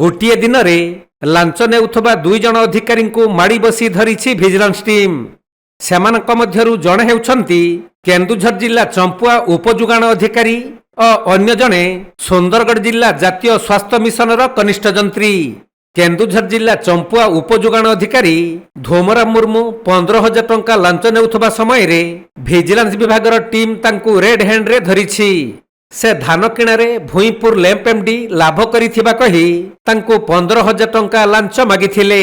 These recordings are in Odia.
ଗୋଟିଏ ଦିନରେ ଲାଞ୍ଚ ନେଉଥିବା 2 ଜଣ ଅଧିକାରୀଙ୍କୁ ମାଡ଼ି ବସି ଧରିଛି ଭିଜିଲାନ୍ସ ଟିମ୍। ସେମାନଙ୍କ ମଧ୍ୟରୁ ଜଣେ ହେଉଛନ୍ତି କେନ୍ଦୁଝର ଜିଲ୍ଲା ଚମ୍ପୁଆ ଉପଯୋଗାଣ ଅଧିକାରୀ ଓ ଅନ୍ୟ ଜଣେ ସୁନ୍ଦରଗଡ଼ ଜିଲ୍ଲା ଜାତୀୟ ସ୍ୱାସ୍ଥ୍ୟ ମିଶନର କନିଷ୍ଠ ଯନ୍ତ୍ରୀ। କେନ୍ଦୁଝର ଜିଲ୍ଲା ଚମ୍ପୁଆ ଉପଯୋଗାଣ ଅଧିକାରୀ ଧୋମରାମ ମୁର୍ମୁ 15,000 ଟଙ୍କା ଲାଞ୍ଚ ନେଉଥିବା ସମୟରେ ଭିଜିଲାନ୍ସ ବିଭାଗର ଟିମ୍ ତାଙ୍କୁ ରେଡ୍ ହ୍ୟାଣ୍ଡରେ ଧରିଛି। ସେ ଧାନ କିଣାରେ ଭୂଇଁପୁର ଲେମ୍ପ ଏମ୍ଡି ଲାଭ କରିଥିବା କହି ତାଙ୍କୁ 15,000 ଟଙ୍କା ଲାଞ୍ଚ ମାଗିଥିଲେ।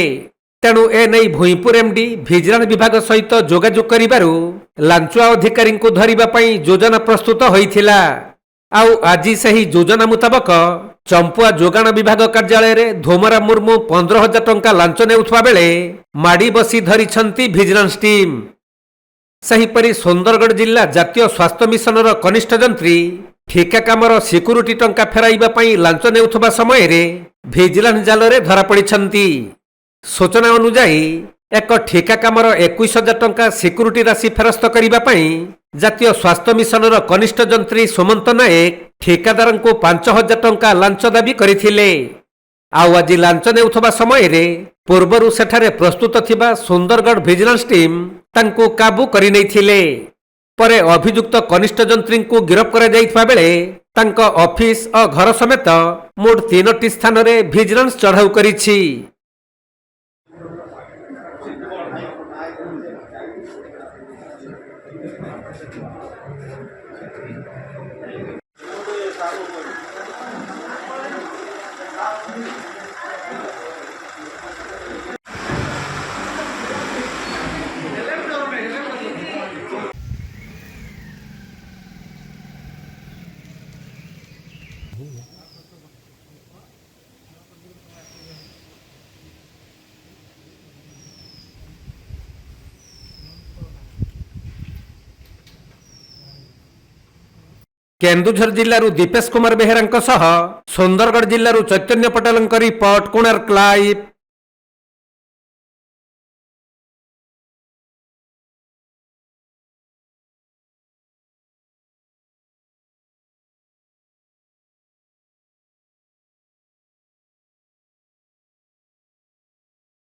ତେଣୁ ଏନେଇ ଭୂଇଁପୁର ଏମ୍ଡି ଭିଜିଲାନ୍ସ ବିଭାଗ ସହିତ ଯୋଗାଯୋଗ କରିବାରୁ ଲାଞ୍ଚୁଆ ଅଧିକାରୀଙ୍କୁ ଧରିବା ପାଇଁ ଯୋଜନା ପ୍ରସ୍ତୁତ ହୋଇଥିଲା। ଆଉ ଆଜି ସେହି ଯୋଜନା ମୁତାବକ ଚମ୍ପୁଆ ଯୋଗାଣ ବିଭାଗ କାର୍ଯ୍ୟାଳୟରେ ଧୋମରାମ ମୁର୍ମୁ 15,000 ଟଙ୍କା ଲାଞ୍ଚ ନେଉଥିବା ବେଳେ ମାଡ଼ି ବସି ଧରିଛନ୍ତି ଭିଜିଲାନ୍ସ ଟିମ୍। ସେହିପରି ସୁନ୍ଦରଗଡ଼ ଜିଲ୍ଲା ଜାତୀୟ ସ୍ୱାସ୍ଥ୍ୟ ମିଶନର କନିଷ୍ଠ ଯନ୍ତ୍ରୀ ଠିକା କାମର ସିକ୍ୟୁରିଟି ଟଙ୍କା ଫେରାଇବା ପାଇଁ ଲାଞ୍ଚ ନେଉଥିବା ସମୟରେ ଭିଜିଲାନ୍ସ ଜାଲରେ ଧରାପଡ଼ିଛନ୍ତି। ସୂଚନା ଅନୁଯାୟୀ ଏକ ଠିକା କାମର 21,000 ଟଙ୍କା ସିକ୍ୟୁରିଟି ରାଶି ଫେରସ୍ତ କରିବା ପାଇଁ ଜାତୀୟ ସ୍ୱାସ୍ଥ୍ୟ ମିଶନର କନିଷ୍ଠ ଯନ୍ତ୍ରୀ ସୁମନ୍ତ ନାୟକ ଠିକାଦାରଙ୍କୁ 5,000 ଟଙ୍କା ଲାଞ୍ଚ ଦାବି କରିଥିଲେ। ଆଉ ଆଜି ଲାଞ୍ଚ ନେଉଥିବା ସମୟରେ ପୂର୍ବରୁ ସେଠାରେ ପ୍ରସ୍ତୁତ ଥିବା ସୁନ୍ଦରଗଡ଼ ଭିଜିଲାନ୍ସ ଟିମ୍ ତାଙ୍କୁ କାବୁ କରିନେଇଥିଲେ। ପରେ ଅଭିଯୁକ୍ତ କନିଷ୍ଠ ଯନ୍ତ୍ରୀଙ୍କୁ ଗିରଫ କରାଯାଇଥିବା ବେଳେ ତାଙ୍କ ଅଫିସ ଓ ଘର ସମେତ ମୋଟ 3ଟି ସ୍ଥାନରେ ଭିଜିଲାନ୍ସ ଚଢ଼ାଉ କରିଛି। କେନ୍ଦୁଝର ଜିଲ୍ଲାରୁ ଦୀପେଶ କୁମାର ବେହେରାଙ୍କ ସହ ସୁନ୍ଦରଗଡ଼ ଜିଲ୍ଲାରୁ ଚୈତନ୍ୟ ପଟେଲଙ୍କ ରିପୋର୍ଟ, କୋଣାର୍କ ଲାଇଭ୍।